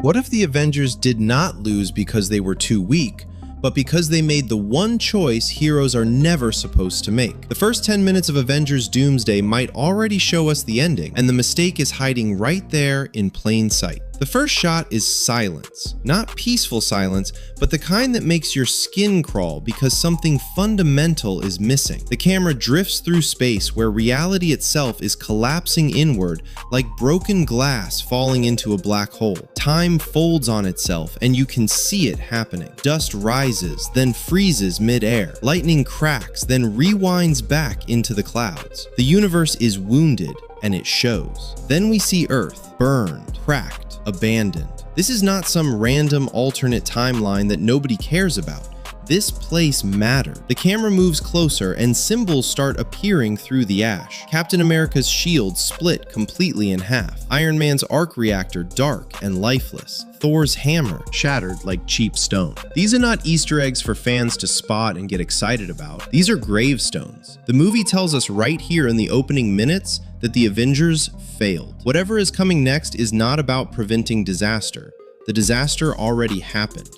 What if the Avengers did not lose because they were too weak, but because they made the one choice heroes are never supposed to make? The first 10 minutes of Avengers Doomsday might already show us the ending, and the mistake is hiding right there in plain sight. The first shot is silence. Not peaceful silence, but the kind that makes your skin crawl because something fundamental is missing. The camera drifts through space where reality itself is collapsing inward like broken glass falling into a black hole. Time folds on itself and you can see it happening. Dust rises, then freezes mid-air. Lightning cracks, then rewinds back into the clouds. The universe is wounded, and it shows. Then we see Earth, burned, cracked, abandoned. This is not some random alternate timeline that nobody cares about. This place mattered. The camera moves closer and symbols start appearing through the ash. Captain America's shield split completely in half. Iron Man's arc reactor dark and lifeless. Thor's hammer shattered like cheap stone. These are not Easter eggs for fans to spot and get excited about. These are gravestones. The movie tells us right here in the opening minutes that the Avengers failed. Whatever is coming next is not about preventing disaster. The disaster already happened.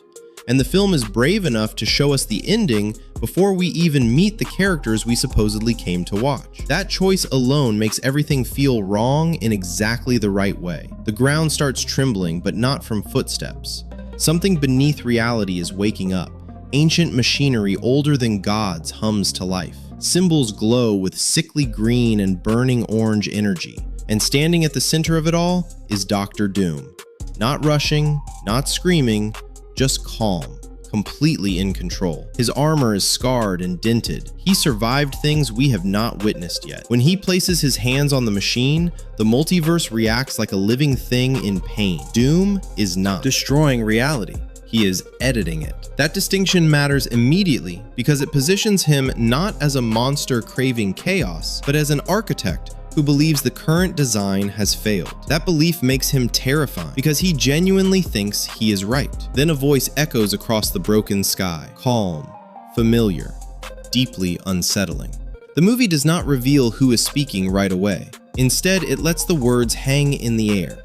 And the film is brave enough to show us the ending before we even meet the characters we supposedly came to watch. That choice alone makes everything feel wrong in exactly the right way. The ground starts trembling, but not from footsteps. Something beneath reality is waking up. Ancient machinery older than gods hums to life. Symbols glow with sickly green and burning orange energy. And standing at the center of it all is Dr. Doom. Not rushing, not screaming, just calm, completely in control. His armor is scarred and dented. He survived things we have not witnessed yet. When he places his hands on the machine, the multiverse reacts like a living thing in pain. Doom is not destroying reality. He is editing it. That distinction matters immediately because it positions him not as a monster craving chaos, but as an architect who believes the current design has failed. That belief makes him terrifying because he genuinely thinks he is right. Then a voice echoes across the broken sky, calm, familiar, deeply unsettling. The movie does not reveal who is speaking right away. Instead, it lets the words hang in the air.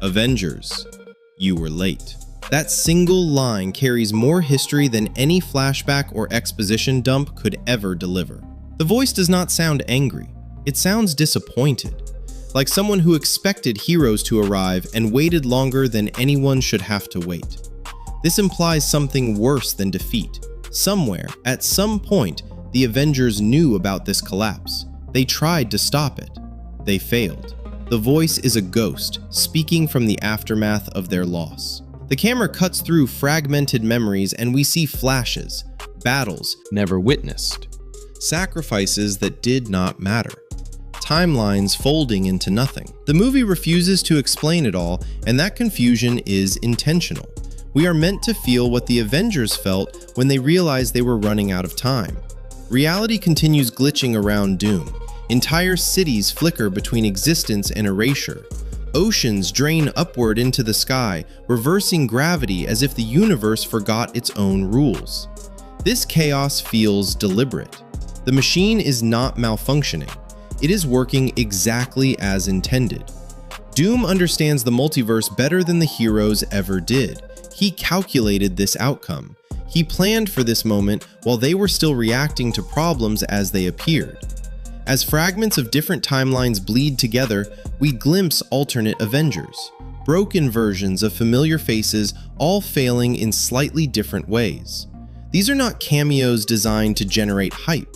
Avengers, you were late. That single line carries more history than any flashback or exposition dump could ever deliver. The voice does not sound angry. It sounds disappointed, like someone who expected heroes to arrive and waited longer than anyone should have to wait. This implies something worse than defeat. Somewhere, at some point, the Avengers knew about this collapse. They tried to stop it. They failed. The voice is a ghost, speaking from the aftermath of their loss. The camera cuts through fragmented memories and we see flashes, battles never witnessed, sacrifices that did not matter. Timelines folding into nothing. The movie refuses to explain it all, and that confusion is intentional. We are meant to feel what the Avengers felt when they realized they were running out of time. Reality continues glitching around Doom. Entire cities flicker between existence and erasure. Oceans drain upward into the sky, reversing gravity as if the universe forgot its own rules. This chaos feels deliberate. The machine is not malfunctioning. It is working exactly as intended. Doom understands the multiverse better than the heroes ever did. He calculated this outcome. He planned for this moment while they were still reacting to problems as they appeared. As fragments of different timelines bleed together, we glimpse alternate Avengers, broken versions of familiar faces, all failing in slightly different ways. These are not cameos designed to generate hype.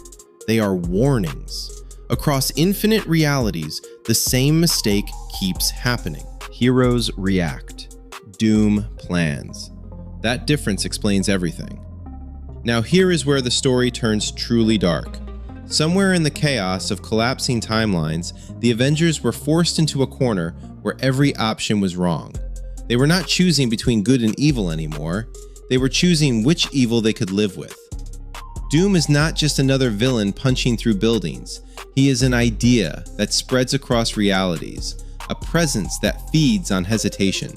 They are warnings. Across infinite realities, the same mistake keeps happening. Heroes react. Doom plans. That difference explains everything. Now here is where the story turns truly dark. Somewhere in the chaos of collapsing timelines, the Avengers were forced into a corner where every option was wrong. They were not choosing between good and evil anymore. They were choosing which evil they could live with. Doom is not just another villain punching through buildings. He is an idea that spreads across realities, a presence that feeds on hesitation.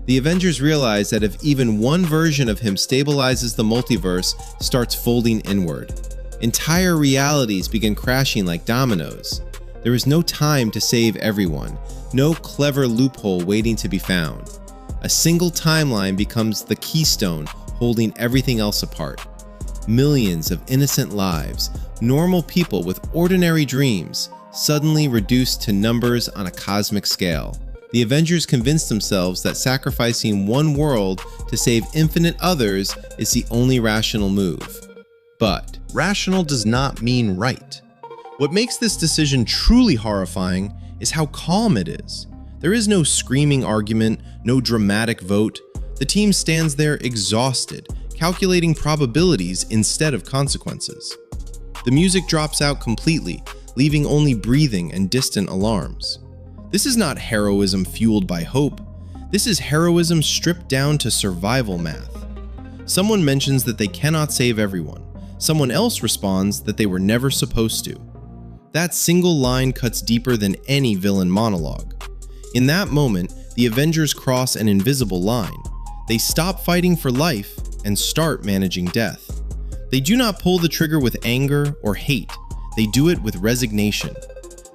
The Avengers realize that if even one version of him stabilizes the multiverse, starts folding inward. Entire realities begin crashing like dominoes. There is no time to save everyone, no clever loophole waiting to be found. A single timeline becomes the keystone holding everything else apart. Millions of innocent lives, normal people with ordinary dreams, suddenly reduced to numbers on a cosmic scale. The Avengers convince themselves that sacrificing one world to save infinite others is the only rational move. But rational does not mean right. What makes this decision truly horrifying is how calm it is. There is no screaming argument, no dramatic vote. The team stands there exhausted, calculating probabilities instead of consequences. The music drops out completely, leaving only breathing and distant alarms. This is not heroism fueled by hope. This is heroism stripped down to survival math. Someone mentions that they cannot save everyone. Someone else responds that they were never supposed to. That single line cuts deeper than any villain monologue. In that moment, the Avengers cross an invisible line. They stop fighting for life and start managing death. They do not pull the trigger with anger or hate. They do it with resignation.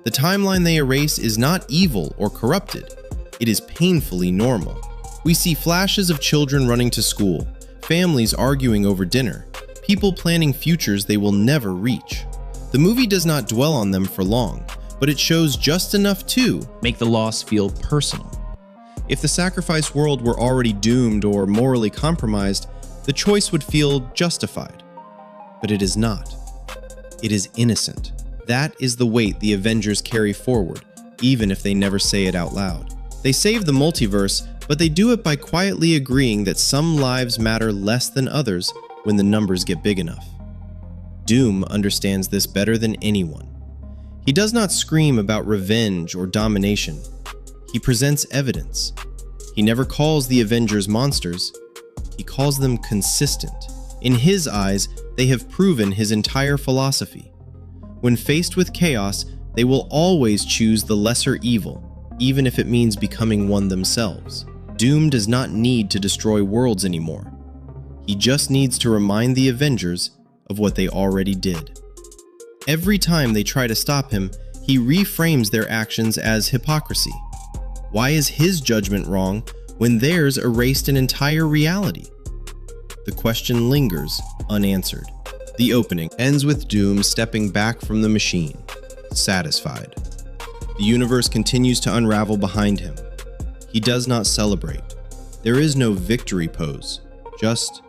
The timeline they erase is not evil or corrupted. It is painfully normal. We see flashes of children running to school, families arguing over dinner, people planning futures they will never reach. The movie does not dwell on them for long, but it shows just enough to make the loss feel personal. If the sacrifice world were already doomed or morally compromised, the choice would feel justified. But it is not. It is innocent. That is the weight the Avengers carry forward, even if they never say it out loud. They save the multiverse, but they do it by quietly agreeing that some lives matter less than others when the numbers get big enough. Doom understands this better than anyone. He does not scream about revenge or domination. He presents evidence. He never calls the Avengers monsters. He calls them consistent. In his eyes, they have proven his entire philosophy. When faced with chaos, they will always choose the lesser evil, even if it means becoming one themselves. Doom does not need to destroy worlds anymore. He just needs to remind the Avengers of what they already did. Every time they try to stop him, he reframes their actions as hypocrisy. Why is his judgment wrong when theirs erased an entire reality? The question lingers unanswered. The opening ends with Doom stepping back from the machine, satisfied. The universe continues to unravel behind him. He does not celebrate. There is no victory pose, just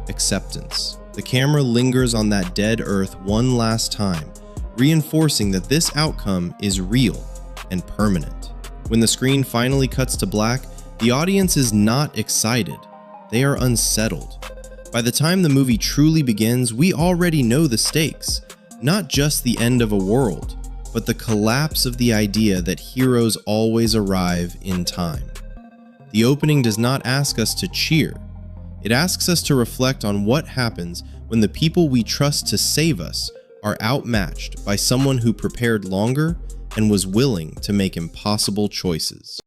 acceptance. The camera lingers on that dead Earth one last time, reinforcing that this outcome is real and permanent. When the screen finally cuts to black, the audience is not excited. They are unsettled. By the time the movie truly begins, we already know the stakes, not just the end of a world, but the collapse of the idea that heroes always arrive in time. The opening does not ask us to cheer. It asks us to reflect on what happens when the people we trust to save us are outmatched by someone who prepared longer and was willing to make impossible choices.